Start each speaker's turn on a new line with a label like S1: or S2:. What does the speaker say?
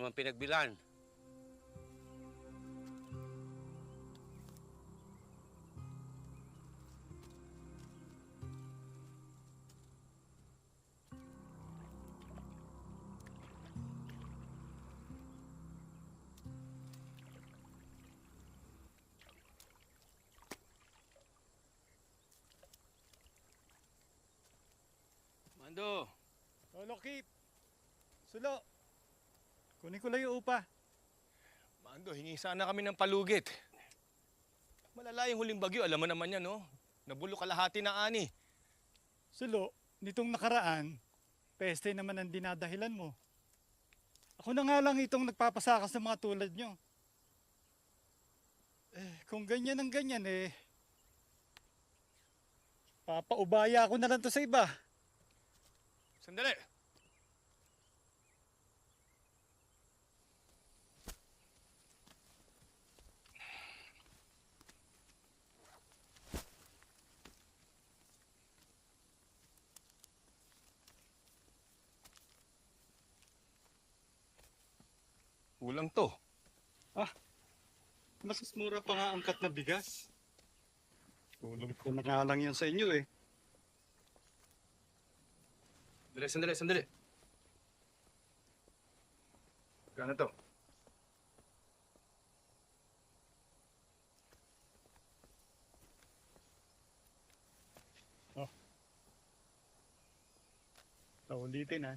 S1: naman pinagbilan.
S2: Mando,
S3: Lolo Kip! Sulo! Kunin ko lang yung upa.
S2: Mando, hingi sana kami ng palugit. Malala yung huling bagyo, alam mo naman yan, no? Nabulok kalahati ng ani.
S3: Sulo, nitong nakaraan, peste naman ang dinadahilan mo. Ako na nga lang itong nagpapasakas sa mga tulad nyo. Kung ganyan ang ganyan papaubaya ako na lang to sa iba.
S2: Sandali! Kulang to.
S3: Mas mura pa nga angkat na bigas. Tulong ko na nga lang yan sa inyo
S2: Sandali. Gana to?
S3: Ulitin ha.